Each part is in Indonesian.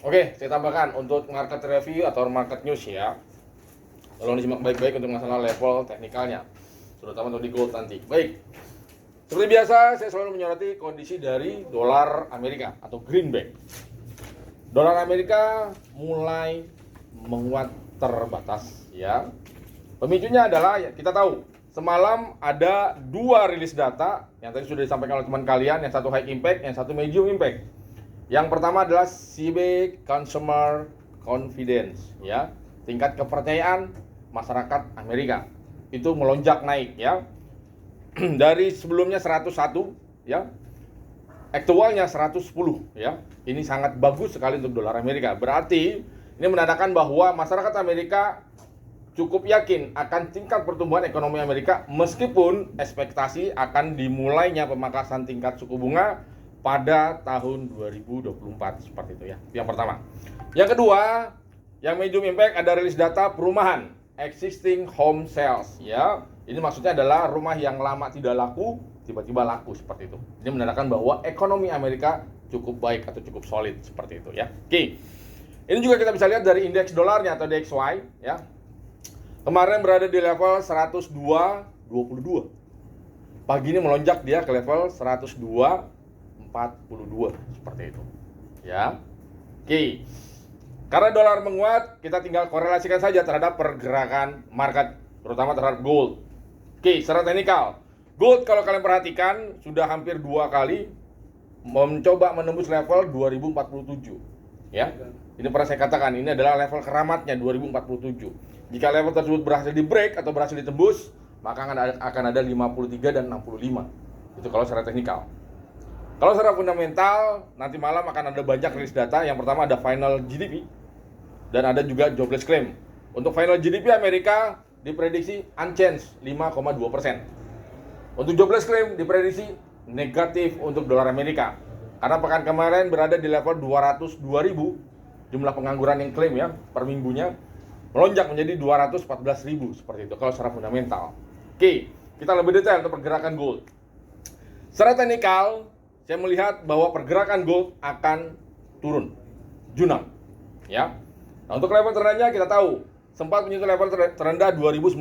Oke, saya tambahkan untuk market review atau market news ya. Tolong disimak baik-baik untuk masalah level teknikalnya, terutama untuk di gold nanti. Baik, seperti biasa saya selalu menyoroti kondisi dari dolar Amerika atau greenback. Dolar Amerika mulai menguat terbatas ya. Pemicunya adalah ya, kita tahu semalam ada dua rilis data yang tadi sudah disampaikan oleh teman kalian, yang satu high impact, yang satu medium impact. Yang pertama adalah CB Consumer Confidence ya, tingkat kepercayaan masyarakat Amerika itu melonjak naik ya. Dari sebelumnya 101 ya, aktualnya 110 ya. Ini sangat bagus sekali untuk dolar Amerika. Berarti ini menandakan bahwa masyarakat Amerika cukup yakin akan tingkat pertumbuhan ekonomi Amerika meskipun ekspektasi akan dimulainya pemangkasan tingkat suku bunga pada tahun 2024 seperti itu ya. Yang pertama. Yang kedua, yang medium impact ada rilis data perumahan existing home sales ya. Ini maksudnya adalah rumah yang lama tidak laku tiba-tiba laku seperti itu. Ini menandakan bahwa ekonomi Amerika cukup baik atau cukup solid seperti itu ya. Oke. Ini juga kita bisa lihat dari indeks dolarnya atau DXY ya. Kemarin berada di level 102.22. Pagi ini melonjak dia ke level 102.42 seperti itu. Ya. Oke. Karena dolar menguat, kita tinggal korelasikan saja terhadap pergerakan market, terutama terhadap gold. Oke, secara teknikal, gold kalau kalian perhatikan sudah hampir 2 kali mencoba menembus level 2047. Ya. Ini pernah saya katakan, ini adalah level keramatnya 2047. Jika level tersebut berhasil di break atau berhasil ditembus, maka akan ada 53 dan 65. Itu kalau secara teknikal. Kalau secara fundamental, nanti malam akan ada banyak rilis data. Yang pertama ada final GDP dan ada juga jobless claim. Untuk final GDP Amerika diprediksi unchanged 5,2%. Untuk jobless claim diprediksi negatif untuk dolar Amerika. Karena pekan kemarin berada di level 202.000 jumlah pengangguran yang klaim ya per minggunya, melonjak menjadi 214.000 seperti itu kalau secara fundamental. Oke, kita lebih detail untuk pergerakan gold. Secara teknikal, saya melihat bahwa pergerakan gold akan turun junam ya. Nah, untuk level terendahnya kita tahu sempat menyentuh level terendah 2019,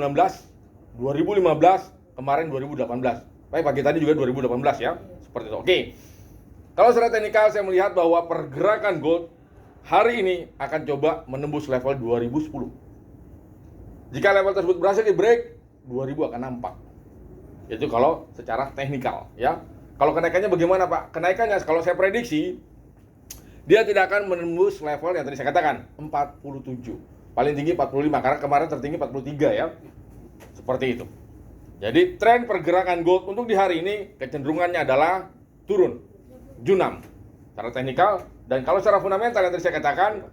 2015, kemarin 2018. Baik, pagi tadi juga 2018 ya. Seperti itu. Oke. Kalau secara teknikal saya melihat bahwa pergerakan gold hari ini akan coba menembus level 2010. Jika level tersebut berhasil di break, 2000 akan nampak. Itu kalau secara teknikal ya. Kalau kenaikannya bagaimana Pak? Kenaikannya kalau saya prediksi dia tidak akan menembus level yang tadi saya katakan 47. Paling tinggi 45 karena kemarin tertinggi 43 ya. Seperti itu. Jadi tren pergerakan gold untuk di hari ini kecenderungannya adalah turun, junam secara teknikal. Dan kalau secara fundamental yang tadi saya katakan,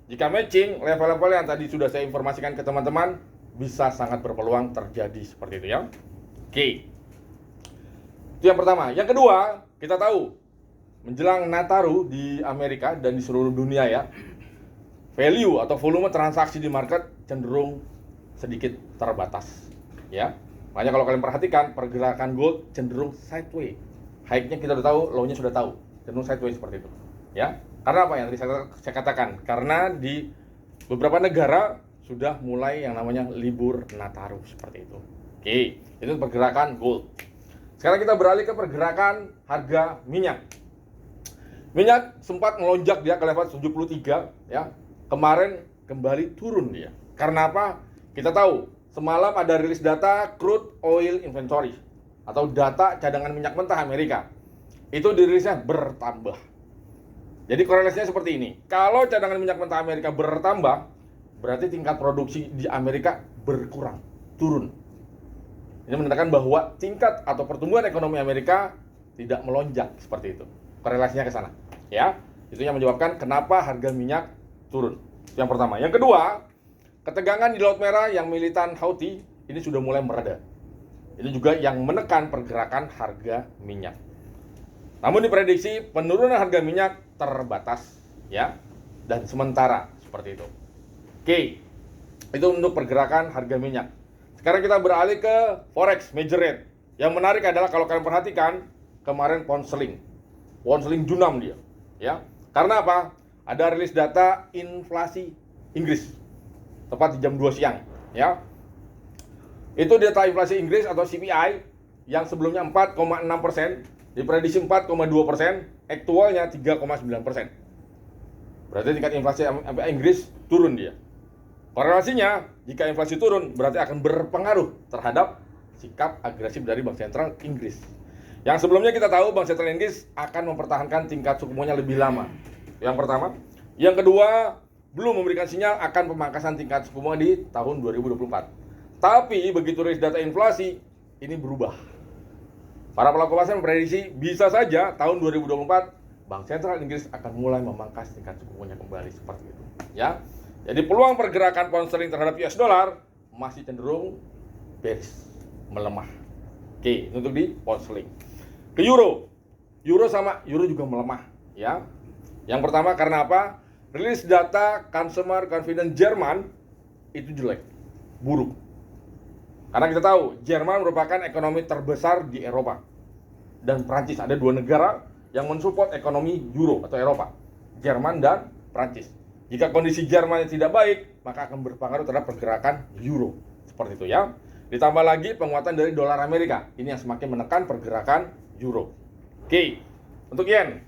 jika matching level-level yang tadi sudah saya informasikan ke teman-teman, bisa sangat berpeluang terjadi seperti itu ya. Oke. Itu yang pertama. Yang kedua, kita tahu menjelang Nataru di Amerika dan di seluruh dunia ya, value atau volume transaksi di market cenderung sedikit terbatas ya. Makanya kalau kalian perhatikan pergerakan gold cenderung sideways. High-nya kita sudah tahu, low-nya sudah tahu, cenderung sideways seperti itu ya. Karena apa yang tadi saya katakan? Karena di beberapa negara sudah mulai yang namanya libur Nataru seperti itu. Oke, itu pergerakan gold. Sekarang kita beralih ke pergerakan harga minyak. Minyak sempat melonjak dia ke level 73 ya. Kemarin kembali turun dia. Karena apa? Kita tahu semalam ada rilis data crude oil inventory atau data cadangan minyak mentah Amerika. Itu dirilisnya bertambah. Jadi korelasinya seperti ini. Kalau cadangan minyak mentah Amerika bertambah, berarti tingkat produksi di Amerika berkurang, turun. Ini menandakan bahwa tingkat atau pertumbuhan ekonomi Amerika tidak melonjak seperti itu. Korelasinya ke sana, ya. Itu yang menyebabkan kenapa harga minyak turun. Yang pertama. Yang kedua, ketegangan di Laut Merah yang militan Houthi ini sudah mulai mereda. Ini juga yang menekan pergerakan harga minyak. Namun diprediksi penurunan harga minyak terbatas, ya, dan sementara seperti itu. Oke, itu untuk pergerakan harga minyak. Sekarang kita beralih ke forex major rate. Yang menarik adalah kalau kalian perhatikan kemarin pound sterling junam dia, ya. Karena apa? ada rilis data inflasi Inggris, tepat di jam 2 siang, ya. Itu data inflasi Inggris atau CPI yang sebelumnya 4,6%, diprediksi 4,2%, aktualnya 3,9%. Berarti tingkat inflasi Inggris turun dia. Korelasinya, jika inflasi turun, berarti akan berpengaruh terhadap sikap agresif dari Bank Sentral Inggris. Yang sebelumnya kita tahu Bank Sentral Inggris akan mempertahankan tingkat suku bunganya lebih lama. Yang pertama. Yang kedua, belum memberikan sinyal akan pemangkasan tingkat suku bunga di tahun 2024. Tapi begitu rilis data inflasi, ini berubah. Para pelaku pasar memprediksi bisa saja tahun 2024 Bank Sentral Inggris akan mulai memangkas tingkat suku bunganya kembali seperti itu, ya. Jadi peluang pergerakan pound sterling terhadap US dollar masih cenderung bearish, melemah. Oke, untuk di pound sterling. Ke euro. Euro juga melemah, ya. Yang pertama karena apa? Rilis data consumer confidence Jerman itu jelek, buruk. Karena kita tahu Jerman merupakan ekonomi terbesar di Eropa dan Prancis, ada dua negara yang mensupport ekonomi Euro atau Eropa, Jerman dan Prancis. Jika kondisi Jerman tidak baik, maka akan berpengaruh terhadap pergerakan Euro. Seperti itu, ya. Ditambah lagi penguatan dari dolar Amerika. Ini yang semakin menekan pergerakan Euro. Oke, untuk yen.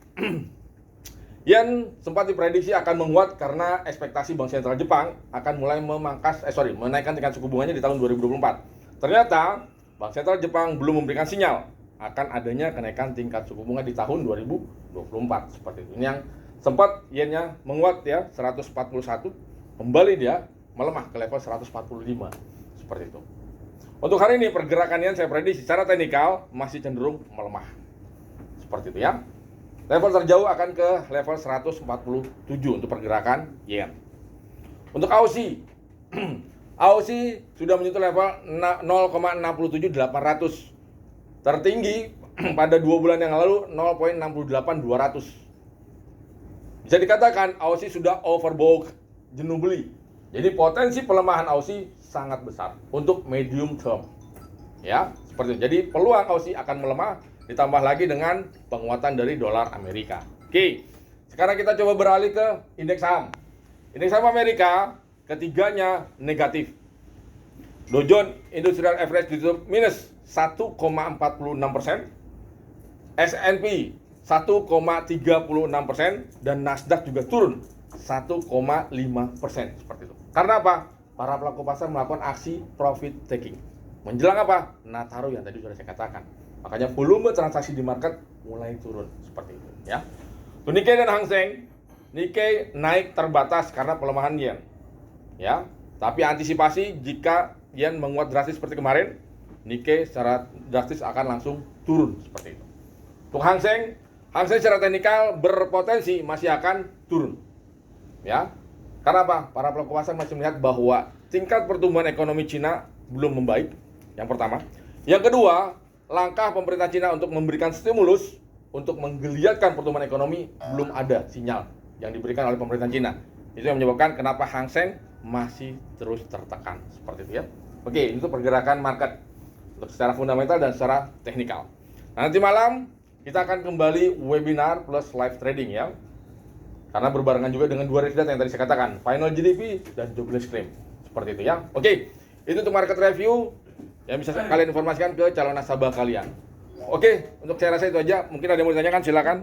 Yen sempat diprediksi akan menguat karena ekspektasi Bank Sentral Jepang akan mulai menaikkan tingkat suku bunganya di tahun 2024. Ternyata Bank Sentral Jepang belum memberikan sinyal akan adanya kenaikan tingkat suku bunga di tahun 2024. Seperti itu. Ini yang sempat yennya menguat, ya, 141, kembali dia melemah ke level 145. Seperti itu. Untuk hari ini pergerakan yen saya prediksi secara teknikal masih cenderung melemah. Seperti itu, ya. Level terjauh akan ke level 147 untuk pergerakan yen. Untuk AUSI, AUSI sudah menyentuh level 0,67800. Tertinggi pada 2 bulan yang lalu 0,68200. Bisa dikatakan AUSI sudah overbought, jenuh beli. Jadi potensi pelemahan AUSI sangat besar untuk medium term. Ya, seperti itu. Jadi peluang AUSI akan melemah, ditambah lagi dengan penguatan dari dolar Amerika. Oke, sekarang kita coba beralih ke indeks saham. Indeks saham Amerika ketiganya negatif. Dow Jones Industrial Average ditutup minus 1,46%, S&P 1,36%, dan Nasdaq juga turun 1,5%. Seperti itu. Karena apa? Para pelaku pasar melakukan aksi profit taking. Menjelang apa? Nataru yang tadi sudah saya katakan. Makanya volume transaksi di market mulai turun seperti itu, ya. Untuk Nikkei dan Hang Seng, Nikkei naik terbatas karena pelemahan yen, ya. Tapi antisipasi jika yen menguat drastis seperti kemarin, Nikkei secara drastis akan langsung turun seperti itu. Untuk Hang Seng secara teknikal berpotensi masih akan turun, ya. Karena apa? Para pelaku pasar masih melihat bahwa tingkat pertumbuhan ekonomi Cina belum membaik. Yang pertama. Yang kedua, langkah pemerintah Cina untuk memberikan stimulus untuk menggeliatkan pertumbuhan ekonomi belum ada sinyal yang diberikan oleh pemerintah Cina. Itu yang menyebabkan kenapa Hang Seng masih terus tertekan seperti itu, ya. Oke, itu pergerakan market untuk secara fundamental dan secara teknikal. Nah, nanti malam kita akan kembali webinar plus live trading, ya. Karena berbarengan juga dengan dua rilis data yang tadi saya katakan, final GDP dan jobless claim. Seperti itu, ya. Oke, itu untuk market review yang bisa kalian informasikan ke calon nasabah kalian. Oke, untuk saya rasa itu aja. Mungkin ada yang mau ditanyakan, silakan.